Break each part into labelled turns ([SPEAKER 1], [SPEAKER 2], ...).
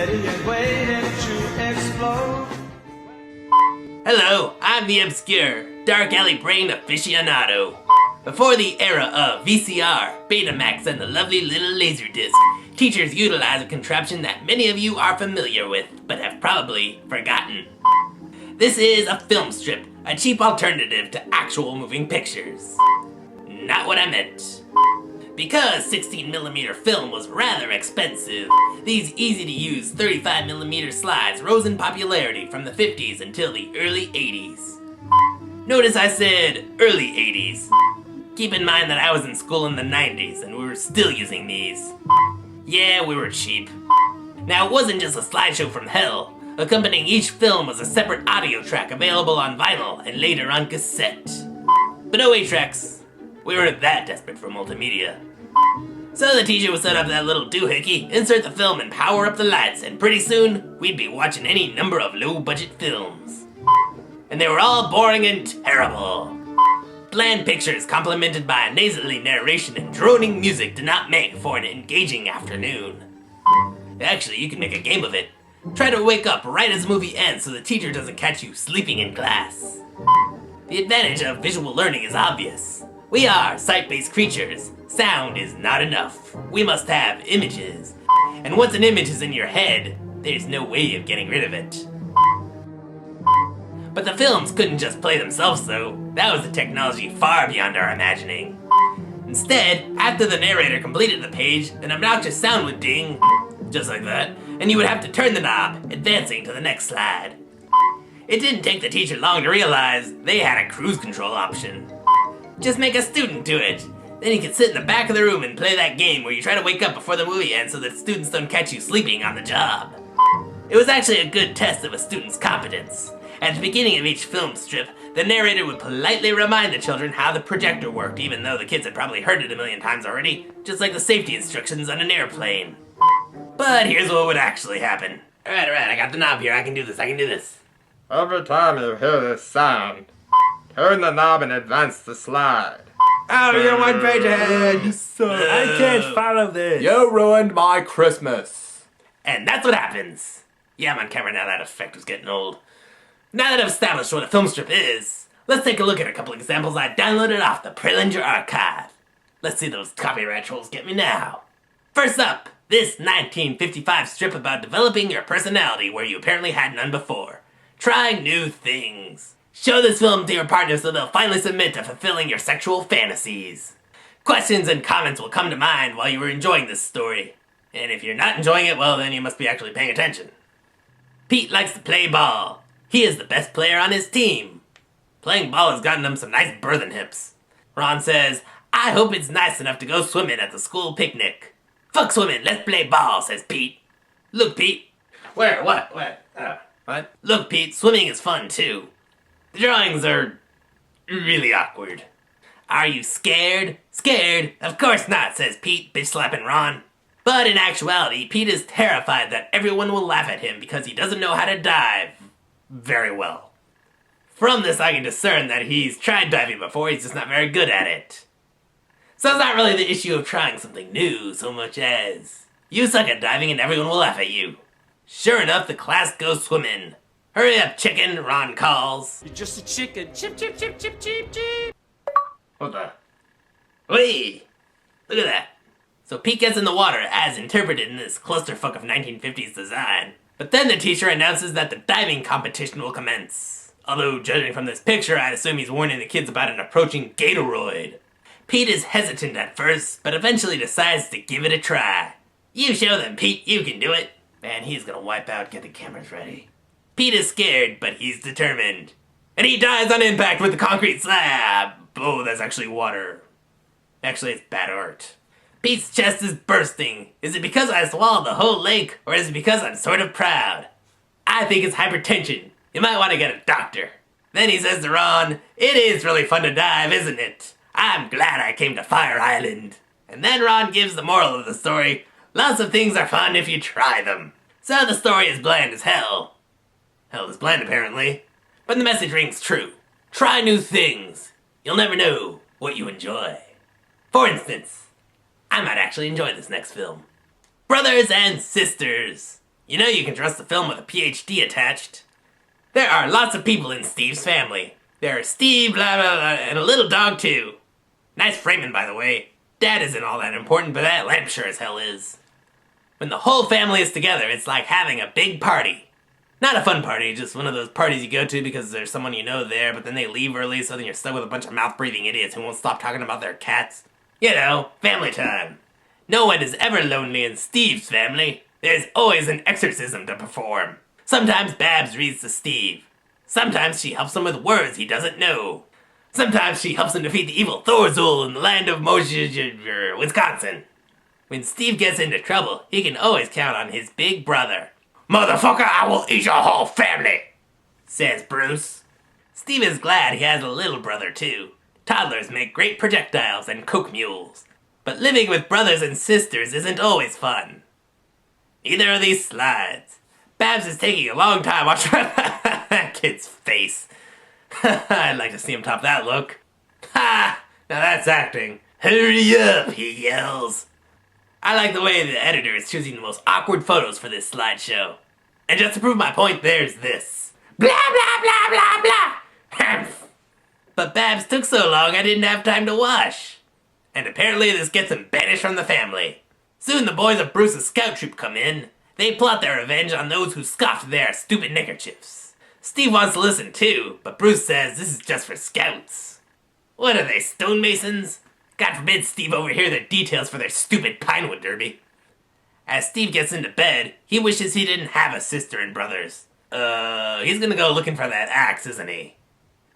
[SPEAKER 1] ready and waiting to explode.
[SPEAKER 2] Hello, I'm the obscure, dark alley brain aficionado. Before the era of VCR, Betamax, and the lovely little laserdisc, teachers utilized a contraption that many of you are familiar with, but have probably forgotten. This is a film strip, a cheap alternative to actual moving pictures. Not what I meant. Because 16mm film was rather expensive, these easy-to-use 35mm slides rose in popularity from the 50s until the early 80s. Notice I said early 80s. Keep in mind that I was in school in the 90s and we were still using these. Yeah, we were cheap. Now, it wasn't just a slideshow from hell. Accompanying each film was a separate audio track available on vinyl and later on cassette. But no 8-tracks. We weren't that desperate for multimedia. So the teacher would set up that little doohickey, insert the film and power up the lights, and pretty soon, we'd be watching any number of low-budget films. And they were all boring and terrible. Bland pictures complemented by nasally narration and droning music did not make for an engaging afternoon. Actually, you can make a game of it. Try to wake up right as the movie ends so the teacher doesn't catch you sleeping in class. The advantage of visual learning is obvious. We are sight-based creatures. Sound is not enough. We must have images. And once an image is in your head, there's no way of getting rid of it. But the films couldn't just play themselves though. That was a technology far beyond our imagining. Instead, after the narrator completed the page, an obnoxious sound would ding, just like that, and you would have to turn the knob, advancing to the next slide. It didn't take the teacher long to realize they had a cruise control option. Just make a student do it. Then you can sit in the back of the room and play that game where you try to wake up before the movie ends so that students don't catch you sleeping on the job. It was actually a good test of a student's competence. At the beginning of each film strip, the narrator would politely remind the children how the projector worked, even though the kids had probably heard it a million times already, just like the safety instructions on an airplane. But here's what would actually happen. Alright, I got the knob here, I can do this.
[SPEAKER 3] Every time you hear this sound, turn the knob and advance the slide.
[SPEAKER 4] Oh, you're one page ahead, you suck. I can't follow this.
[SPEAKER 3] You ruined my Christmas.
[SPEAKER 2] And that's what happens. Yeah, I'm on camera now, that effect was getting old. Now that I've established what a film strip is, let's take a look at a couple examples I downloaded off the Prelinger archive. Let's see those copyright trolls get me now. First up, this 1955 strip about developing your personality where you apparently had none before. Trying new things. Show this film to your partner so they'll finally submit to fulfilling your sexual fantasies. Questions and comments will come to mind while you are enjoying this story. And if you're not enjoying it, well then you must be actually paying attention. Pete likes to play ball. He is the best player on his team. Playing ball has gotten him some nice birthing hips. Ron says, I hope it's nice enough to go swimming at the school picnic. Fuck swimming, let's play ball, says Pete. Look, Pete. Where? What? What? Look, Pete, swimming is fun too. The drawings are really awkward. Are you scared? Scared? Of course not, says Pete, bitch slapping Ron. But in actuality, Pete is terrified that everyone will laugh at him because he doesn't know how to dive very well. From this, I can discern that he's tried diving before, he's just not very good at it. So it's not really the issue of trying something new so much as you suck at diving and everyone will laugh at you. Sure enough, the class goes swimming. Hurry up, chicken, Ron calls.
[SPEAKER 4] You're just a chicken. Chip, chip, chip, chip, chip, chip.
[SPEAKER 3] What the?
[SPEAKER 2] Whee! Look at that. So Pete gets in the water as interpreted in this clusterfuck of 1950s design. But then the teacher announces that the diving competition will commence. Although, judging from this picture, I'd assume he's warning the kids about an approaching Gatoroid. Pete is hesitant at first, but eventually decides to give it a try. You show them, Pete, you can do it. Man, he's gonna wipe out, get the cameras ready. Pete is scared, but he's determined. And he dies on impact with the concrete slab. Oh, that's actually water. Actually, it's bad art. Pete's chest is bursting. Is it because I swallowed the whole lake, or is it because I'm sort of proud? I think it's hypertension. You might want to get a doctor. Then he says to Ron, it is really fun to dive, isn't it? I'm glad I came to Fire Island. And then Ron gives the moral of the story. Lots of things are fun if you try them. So the story is bland as hell. Hell is bland, apparently. But the message rings true. Try new things. You'll never know what you enjoy. For instance, I might actually enjoy this next film. Brothers and Sisters. You know you can trust the film with a PhD attached. There are lots of people in Steve's family. There are Steve, blah, blah, blah, and a little dog, too. Nice framing, by the way. Dad isn't all that important, but that lamp sure as hell is. When the whole family is together, it's like having a big party. Not a fun party, just one of those parties you go to because there's someone you know there, but then they leave early, so then you're stuck with a bunch of mouth-breathing idiots who won't stop talking about their cats. You know, family time. No one is ever lonely in Steve's family. There's always an exorcism to perform. Sometimes Babs reads to Steve. Sometimes she helps him with words he doesn't know. Sometimes she helps him defeat the evil Thorzul in the land of Wisconsin. When Steve gets into trouble, he can always count on his big brother. "Motherfucker, I will eat your whole family," says Bruce. Steve is glad he has a little brother too. Toddlers make great projectiles and coke mules. But living with brothers and sisters isn't always fun. Neither are these slides. Babs is taking a long time watching that kid's face. I'd like to see him top that look. Ha! Now that's acting. "Hurry up," he yells. I like the way the editor is choosing the most awkward photos for this slideshow. And just to prove my point, there's this. Blah, blah, blah, blah, blah. But Babs took so long I didn't have time to wash. And apparently this gets him banished from the family. Soon the boys of Bruce's scout troop come in. They plot their revenge on those who scoffed their stupid neckerchiefs. Steve wants to listen too, but Bruce says this is just for scouts. What are they, stonemasons? God forbid Steve overhear the details for their stupid Pinewood Derby. As Steve gets into bed, he wishes he didn't have a sister and brothers. He's gonna go looking for that axe, isn't he?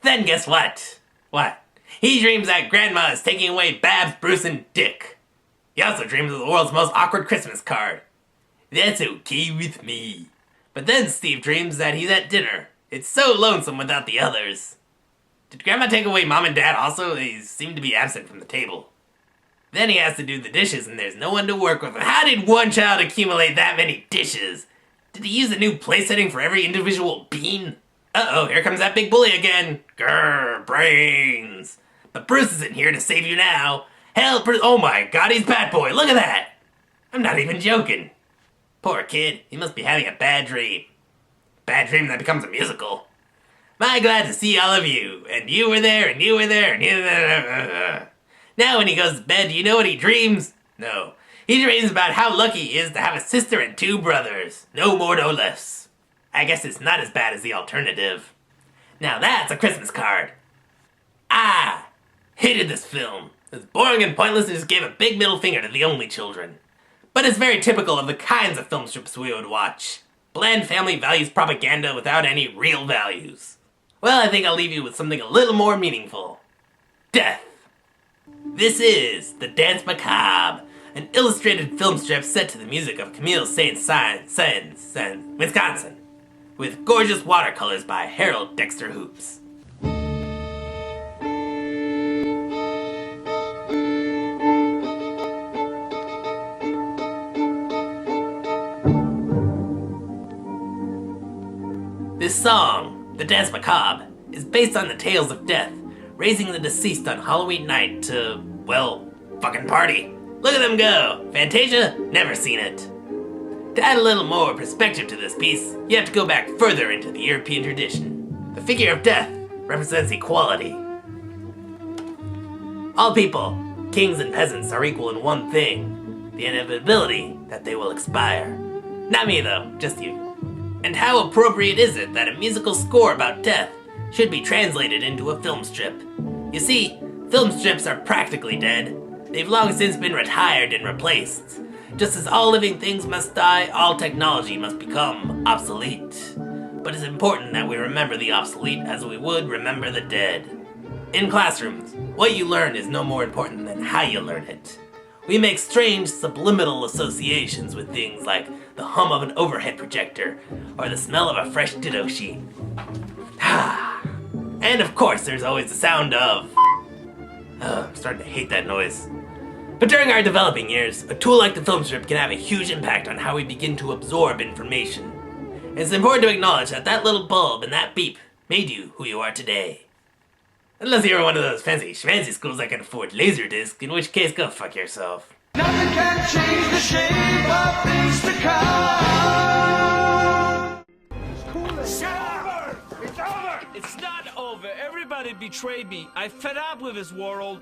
[SPEAKER 2] Then guess what? What? He dreams that Grandma is taking away Babs, Bruce, and Dick. He also dreams of the world's most awkward Christmas card. That's okay with me. But then Steve dreams that he's at dinner. It's so lonesome without the others. Did Grandma take away Mom and Dad also? They seem to be absent from the table. Then he has to do the dishes and there's no one to work with. How did one child accumulate that many dishes? Did he use a new place setting for every individual bean? Uh-oh, here comes that big bully again. Grrr, brains. But Bruce isn't here to save you now. Hell, Bruce, oh my god, he's Bat Boy, look at that. I'm not even joking. Poor kid, he must be having a bad dream. Bad dream that becomes a musical. My glad to see all of you, and you were there, and you were there, and you were there. Now when he goes to bed, do you know what he dreams? No. He dreams about how lucky he is to have a sister and 2 brothers. No more, no less. I guess it's not as bad as the alternative. Now that's a Christmas card. I hated this film. It's boring and pointless and just gave a big middle finger to the only children. But it's very typical of the kinds of film strips we would watch. Bland family values propaganda without any real values. Well, I think I'll leave you with something a little more meaningful. Death. This is The Dance Macabre, an illustrated film strip set to the music of Camille Saint-Saëns, Wisconsin, with gorgeous watercolors by Harold Dexter Hoops. This song, The Dance Macabre, is based on the tales of death, raising the deceased on Halloween night to, well, fucking party. Look at them go! Fantasia? Never seen it. To add a little more perspective to this piece, you have to go back further into the European tradition. The figure of death represents equality. All people, kings and peasants, are equal in one thing: the inevitability that they will expire. Not me though, just you. And how appropriate is it that a musical score about death should be translated into a film strip? You see, film strips are practically dead. They've long since been retired and replaced. Just as all living things must die, all technology must become obsolete. But it's important that we remember the obsolete as we would remember the dead. In classrooms, what you learn is no more important than how you learn it. We make strange subliminal associations with things like the hum of an overhead projector or the smell of a fresh ditto sheet. And of course, there's always the sound of... I'm starting to hate that noise. But during our developing years, a tool like the film strip can have a huge impact on how we begin to absorb information. And it's important to acknowledge that that little bulb and that beep made you who you are today. Unless you're one of those fancy schmancy schools that can afford laserdiscs, in which case, go fuck yourself.
[SPEAKER 1] Nothing can change the shape of things to come. It's not over. Everybody betrayed me. I fed up with this world.